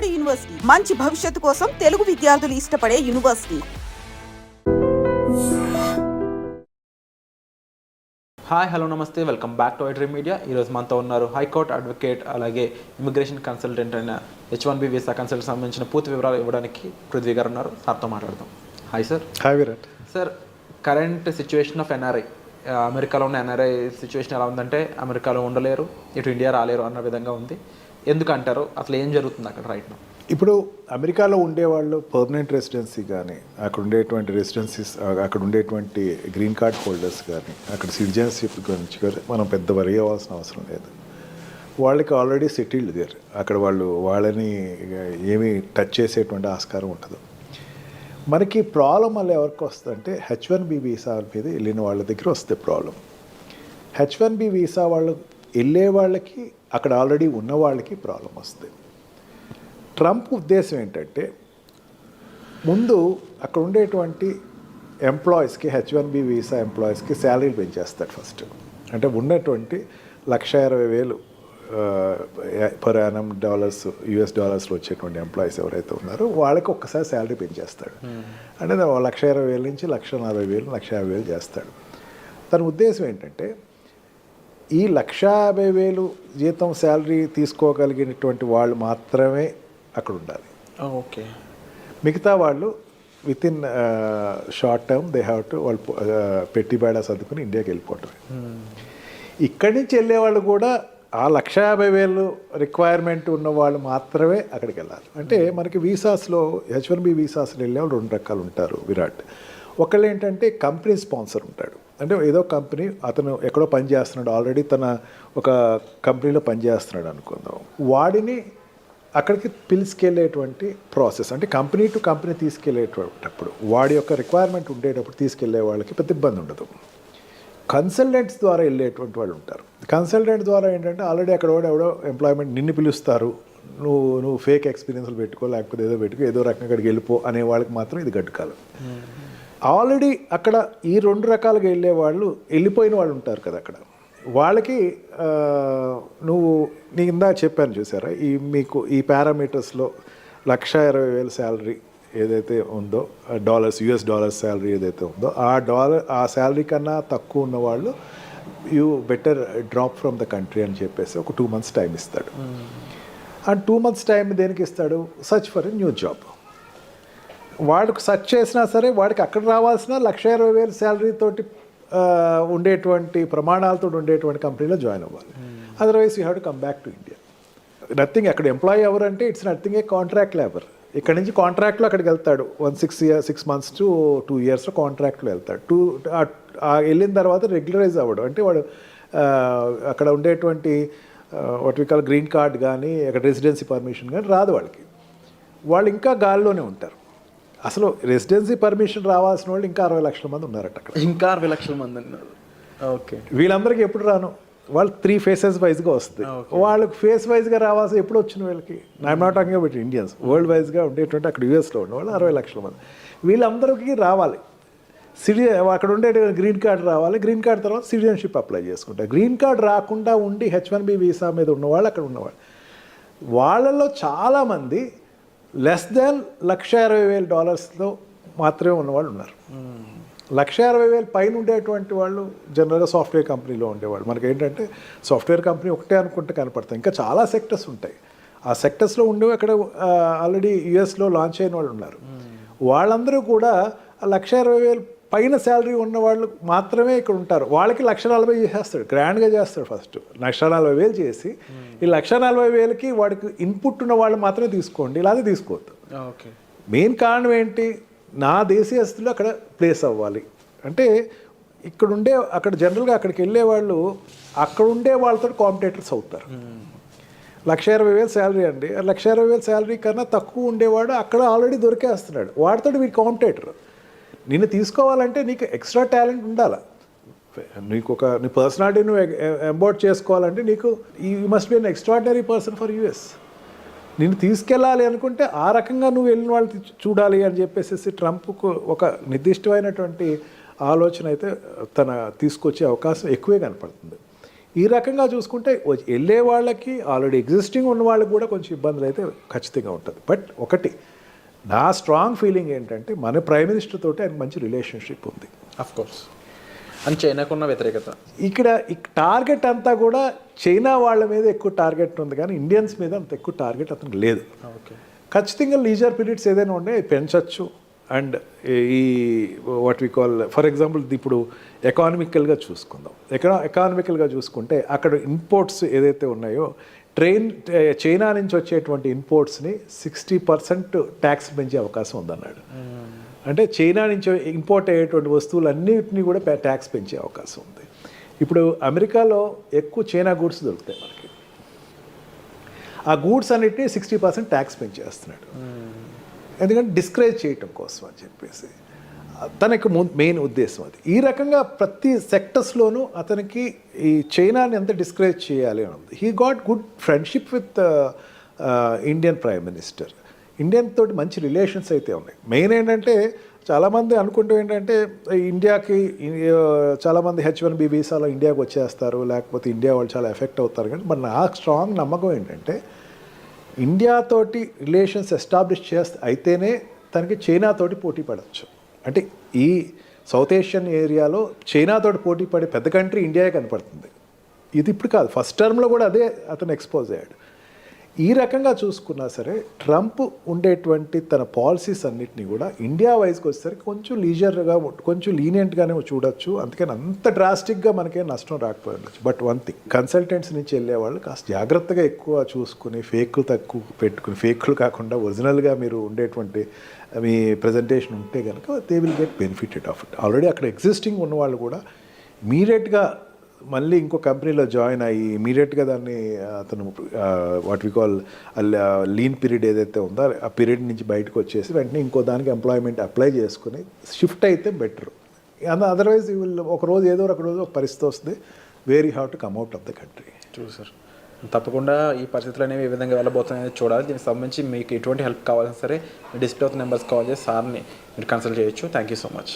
Kakinada university మంచి భవిష్యత్తు కోసం తెలుగు విద్యార్థులు ఇష్టపడే యూనివర్సిటీ. హాయ్ హలో నమస్తే, welcome back to iDream media. ఈరోజు మనతో ఉన్నారు హైకోర్టు అడ్వకేట్, అలాగే ఇమిగ్రేషన్ కన్సల్టెంట్ అయిన H1B వీసా కన్సల్టెంట్ సంబంధించిన పూర్తి వివరాలు ఇవ్వడానికి పృథ్వీ గారు ఉన్నారు. సార్తో మాట్లాడదాం. Hi sir. Hi Virat. Sir, current situation of NRI, అమెరికాలో ఉన్న ఎన్ఆర్ఐ సిచ్యువేషన్ ఎలా ఉందంటే అమెరికాలో ఉండలేరు, ఇటు ఇండియా రాలేరు అన్న విధంగా ఉంది. ఎందుకు అంటారు? అసలు ఏం జరుగుతుంది అక్కడ రైట్ నౌ? ఇప్పుడు అమెరికాలో ఉండేవాళ్ళు పర్మనెంట్ రెసిడెన్సీ కానీ, అక్కడ ఉండేటువంటి రెసిడెన్సీస్, అక్కడ ఉండేటువంటి గ్రీన్ కార్డ్ హోల్డర్స్ కానీ, అక్కడ సిటిజన్షిప్ గురించి కానీ మనం పెద్ద వరి అవ్వాల్సిన అవసరం లేదు. వాళ్ళకి ఆల్రెడీ సెటిల్డ్ దేర్. అక్కడ వాళ్ళని ఏమీ టచ్ చేసేటువంటి ఆస్కారం ఉండదు. మనకి ప్రాబ్లం వల్ల ఎవరికి వస్తుందంటే H1B వీసా మీద వెళ్ళిన వాళ్ళ దగ్గర వస్తే ప్రాబ్లం. H1B వీసా వాళ్ళు వెళ్ళే వాళ్ళకి, అక్కడ ఆల్రెడీ ఉన్న వాళ్ళకి ప్రాబ్లం వస్తుంది. ట్రంప్ ఉద్దేశం ఏంటంటే ముందు అక్కడ ఉండేటువంటి ఎంప్లాయీస్కి, H1B వీసా ఎంప్లాయీస్కి శాలరీలు పెంచేస్తాడు ఫస్ట్. అంటే ఉన్నటువంటి $1,20,000 పర్ యానం US డాలర్స్లో వచ్చేటువంటి ఎంప్లాయీస్ ఎవరైతే ఉన్నారో వాళ్ళకి ఒక్కసారి శాలరీ పెంచేస్తాడు. అంటే $1,20,000 నుంచి $1,40,000, $1,50,000 చేస్తాడు. తన ఉద్దేశం ఏంటంటే ఈ $150,000 జీతం శాలరీ తీసుకోగలిగినటువంటి వాళ్ళు మాత్రమే అక్కడ ఉండాలి. ఓకే. మిగతా వాళ్ళు with in short term they have to వాళ్ళు పెట్టి బేడా సర్దుకుని ఇండియాకి వెళ్ళిపోవటమే. ఇక్కడి నుంచి వెళ్ళేవాళ్ళు కూడా ఆ $150,000 రిక్వైర్మెంట్ ఉన్న వాళ్ళు మాత్రమే అక్కడికి వెళ్ళాలి. అంటే మనకి వీసాస్లో, H1B వీసాస్లో వెళ్ళేవాళ్ళు 2 రకాలు ఉంటారు విరాట్. ఒకళ్ళు ఏంటంటే కంపెనీ స్పాన్సర్ ఉంటాడు. అంటే ఏదో కంపెనీ, అతను ఎక్కడో పని చేస్తున్నాడు, ఆల్రెడీ తన ఒక కంపెనీలో పనిచేస్తున్నాడు అనుకుందాం. వాడిని అక్కడికి పిలుచుకెళ్ళేటువంటి ప్రాసెస్, అంటే కంపెనీ టు కంపెనీ తీసుకెళ్ళేటప్పుడు వాడి యొక్క రిక్వైర్మెంట్ ఉండేటప్పుడు తీసుకెళ్లే వాళ్ళకి పెద్ద ఇబ్బంది ఉండదు. కన్సల్టెంట్స్ ద్వారా వెళ్ళేటువంటి వాళ్ళు ఉంటారు. కన్సల్టెంట్ ద్వారా ఏంటంటే ఆల్రెడీ అక్కడ ఎవడో ఎంప్లాయ్మెంట్ నిన్ను పిలుస్తారు, నువ్వు ఫేక్ ఎక్స్పీరియన్స్లు పెట్టుకో, లేకపోతే ఏదో పెట్టుకో, ఏదో రకంగా అక్కడికి వెళ్ళిపో అనే వాళ్ళకి మాత్రం ఇది గడ్డుకాలం. ఆల్రెడీ అక్కడ ఈ 2 రకాలుగా వెళ్ళే వాళ్ళు, వెళ్ళిపోయిన వాళ్ళు ఉంటారు కదా అక్కడ, వాళ్ళకి నీ ఇందాక చెప్పాను చూసారా, మీకు ఈ పారామీటర్స్లో $1,20,000 శాలరీ ఏదైతే ఉందో, US డాలర్స్ శాలరీ ఏదైతే ఉందో, ఆ శాలరీ కన్నా తక్కువ ఉన్న వాళ్ళు you better drop from the country అని చెప్పేసి ఒక 2 months టైం ఇస్తాడు. ఆ 2 months టైం దేనికి ఇస్తాడు? Search for a new job. వాడికి సర్చ్ చేసినా సరే వాడికి అక్కడ రావాల్సిన $1,20,000 శాలరీ తోటి ఉండేటువంటి ప్రమాణాలతో ఉండేటువంటి కంపెనీలో జాయిన్ అవ్వాలి. Otherwise you have to come back to India. Nothing. అక్కడ ఎంప్లాయీ ఎవరంటే it's nothing A contract labour. ఇక్కడ నుంచి కాంట్రాక్ట్లో అక్కడికి వెళ్తాడు. 6 months to 2 yearsలో కాంట్రాక్ట్లో వెళ్తాడు. వెళ్ళిన తర్వాత రెగ్యులరైజ్ అవ్వడు. అంటే వాడు అక్కడ ఉండేటువంటి what we call green card కానీ, అక్కడ రెసిడెన్సీ పర్మిషన్ కానీ రాదు వాళ్ళకి. వాళ్ళు ఇంకా గాల్లోనే ఉంటారు. అసలు రెసిడెన్సీ పర్మిషన్ రావాల్సిన వాళ్ళు ఇంకా 60 లక్షల మంది ఉన్నారట అక్కడ. ఇంకా 60 లక్షల మంది అన్నారు. ఓకే. వీళ్ళందరికీ ఎప్పుడు రాను, వాళ్ళు 3 phases వైజ్గా వస్తుంది. వాళ్ళకి ఫేస్ వైజ్గా రావాల్సి ఎప్పుడు వచ్చిన వీళ్ళకి, I'm not talking about Indians, world వైజ్గా ఉండేటువంటి అక్కడ US లో ఉన్న వాళ్ళు 60 లక్షల మంది. వీళ్ళందరికీ రావాలి. అక్కడ ఉండే గ్రీన్ కార్డ్ రావాలి. గ్రీన్ కార్డ్ తర్వాత సిటిజన్షిప్ అప్లై చేసుకుంటారు. గ్రీన్ కార్డ్ రాకుండా ఉండి H1B వీసా మీద ఉన్నవాళ్ళు అక్కడ ఉన్నవాళ్ళు, వాళ్ళలో చాలామంది లెస్ దాన్ $1,20,000 మాత్రమే ఉన్నవాళ్ళు ఉన్నారు. $1,60,000 పైన ఉండేటువంటి వాళ్ళు జనరల్గా సాఫ్ట్వేర్ కంపెనీలో ఉండేవాళ్ళు. మనకి ఏంటంటే సాఫ్ట్వేర్ కంపెనీ ఒకటే అనుకుంటే కనపడతాయి, ఇంకా చాలా సెక్టర్స్ ఉంటాయి. ఆ సెక్టర్స్లో ఉండేవి అక్కడ ఆల్రెడీ US లో లాంచ్ అయిన వాళ్ళు ఉన్నారు. వాళ్ళందరూ కూడా $1,60,000 పైన శాలరీ ఉన్న వాళ్ళు మాత్రమే ఇక్కడ ఉంటారు. వాళ్ళకి $1,40,000 చేసేస్తాడు, గ్రాండ్గా చేస్తాడు. ఫస్ట్ $1,40,000 చేసి ఈ $1,40,000కి వాడికి ఇన్పుట్ ఉన్న వాళ్ళు మాత్రమే తీసుకోండి, ఇలాగే తీసుకోవద్దు. ఓకే. మెయిన్ కారణం ఏంటి? నా దేశీయస్తులు అక్కడ ప్లేస్ అవ్వాలి. అంటే అక్కడ జనరల్గా అక్కడికి వెళ్ళే వాళ్ళు అక్కడ ఉండే వాళ్ళతో కాంపిటేటర్స్ అవుతారు. $1,20,000 శాలరీ అండి, $1,20,000 శాలరీ కన్నా తక్కువ ఉండేవాడు అక్కడ ఆల్రెడీ దొరికేస్తున్నాడు. వాడితో వీడి కాంపిటేటర్. నిన్ను తీసుకోవాలంటే నీకు ఎక్స్ట్రా టాలెంట్ ఉండాలి. నీ పర్సనాలిటీ నువ్వు ఎంబోర్డ్ చేసుకోవాలంటే నీకు you must be an extraordinary person for US. నిన్ను తీసుకెళ్ళాలి అనుకుంటే ఆ రకంగా నువ్వు వెళ్ళిన వాళ్ళు చూడాలి అని చెప్పేసి ట్రంప్కు ఒక నిర్దిష్టమైనటువంటి ఆలోచన అయితే తీసుకొచ్చే అవకాశం ఎక్కువే కనపడుతుంది. ఈ రకంగా చూసుకుంటే వెళ్ళే వాళ్ళకి ఆల్రెడీ ఎగ్జిస్టింగ్ ఉన్న వాళ్ళకి కూడా కొంచెం ఇబ్బందులు అయితే ఖచ్చితంగా ఉంటుంది. బట్ ఒకటి నా స్ట్రాంగ్ ఫీలింగ్ ఏంటంటే మన ప్రైమ్ మినిస్టర్ తోటి ఆయన మంచి రిలేషన్షిప్ ఉంది. Of course. అని చైనాకున్న వ్యతిరేకత ఇక్కడ టార్గెట్ అంతా కూడా చైనా వాళ్ళ మీద ఎక్కువ టార్గెట్ ఉంది, కానీ ఇండియన్స్ మీద అంత ఎక్కువ టార్గెట్ అతనికి లేదు. ఓకే. ఖచ్చితంగా లీజర్ పీరియడ్స్ ఏదైనా ఉంటే పెంచవచ్చు. అండ్ ఈ what we call for example ఇప్పుడు ఎకానమికల్గా చూసుకుందాం. ఎకానమికల్గా చూసుకుంటే అక్కడ ఇంపోర్ట్స్ ఏదైతే ఉన్నాయో చైనా నుంచి వచ్చేటువంటి ఇంపోర్ట్స్ని 60% ట్యాక్స్ పెంచే అవకాశం ఉందన్నాడు. అంటే చైనా నుంచి ఇంపోర్ట్ అయ్యేటువంటి వస్తువులన్నింటినీ కూడా ట్యాక్స్ పెంచే అవకాశం ఉంది. ఇప్పుడు అమెరికాలో ఎక్కువ చైనా గూడ్స్ దొరుకుతాయి మనకి. ఆ గూడ్స్ అన్నిటినీ 60% ట్యాక్స్ పెంచేస్తున్నాడు. ఎందుకంటే డిస్కరేజ్ చేయటం కోసం అని చెప్పేసి తనకి మెయిన్ ఉద్దేశం అది. ఈ రకంగా ప్రతి సెక్టర్స్లోనూ అతనికి ఈ చైనాని ఎంత డిస్కరేజ్ చేయాలి అని ఉంది. He got good friendship with Indian prime minister. Indian తోటి మంచి రిలేషన్స్ అయితే ఉన్నాయి. మెయిన్ ఏంటంటే చాలామంది అనుకుంటూ ఏంటంటే ఇండియాకి చాలామంది H1B వీసాలో ఇండియాకి వచ్చేస్తారు, లేకపోతే ఇండియా వాళ్ళు చాలా ఎఫెక్ట్ అవుతారు. కానీ మరి నాకు స్ట్రాంగ్ నమ్మకం ఏంటంటే ఇండియాతోటి రిలేషన్స్ ఎస్టాబ్లిష్ అయితేనే తనకి చైనాతోటి పోటీ పడవచ్చు. అంటే ఈ సౌత్ ఏషియన్ ఏరియాలో చైనాతోటి పోటీ పడే పెద్ద కంట్రీ ఇండియాయే కనపడుతుంది. ఇది ఇప్పుడు కాదు, ఫస్ట్ టర్మ్లో కూడా అదే అతను ఎక్స్పోజ్ అయ్యాడు. ఈ రకంగా చూసుకున్నా సరే ట్రంప్ ఉండేటువంటి తన పాలసీస్ అన్నిటినీ కూడా ఇండియా వైజ్కి వచ్చేసరికి కొంచెం లీజర్గా కొంచెం లీనియంట్గానే చూడొచ్చు. అందుకని అంత డ్రాస్టిక్గా మనకేం నష్టం రాకపోయి ఉండొచ్చు. బట్ వన్ థింగ్, కన్సల్టెంట్స్ నుంచి వెళ్ళేవాళ్ళు కాస్త జాగ్రత్తగా ఎక్కువ చూసుకుని ఫేక్లు తక్కువ పెట్టుకుని, ఫేక్లు కాకుండా ఒరిజినల్గా మీరు ఉండేటువంటి మీ ప్రజెంటేషన్ ఉంటే కనుక they will get benefited of it. Already అక్కడ ఎగ్జిస్టింగ్ ఉన్నవాళ్ళు కూడా ఇమీడియట్గా మళ్ళీ ఇంకో కంపెనీలో జాయిన్ అయ్యి ఇమీడియట్గా దాన్ని అతను what we call lean period ఏదైతే ఉందో ఆ పీరియడ్ నుంచి బయటకు వచ్చేసి వెంటనే ఇంకో దానికి ఎంప్లాయ్మెంట్ అప్లై చేసుకుని షిఫ్ట్ అయితే బెటర్. అదర్వైజ్ ఒక రోజు ఏదో ఒక రోజు ఒక పరిస్థితి వస్తుంది, where you have to come out of the country. True sir. తప్పకుండా ఈ పరిస్థితులు అనేవి ఏ విధంగా వెళ్ళబోతున్నాయని చూడాలి. దీనికి సంబంధించి మీకు ఎటువంటి హెల్ప్ కావాలన్నా సరే డిస్ప్లే ఆఫ్ నెంబర్స్ కాల్ చేసి సార్ని మీరు కన్సల్ట్ చేయొచ్చు. Thank you so much.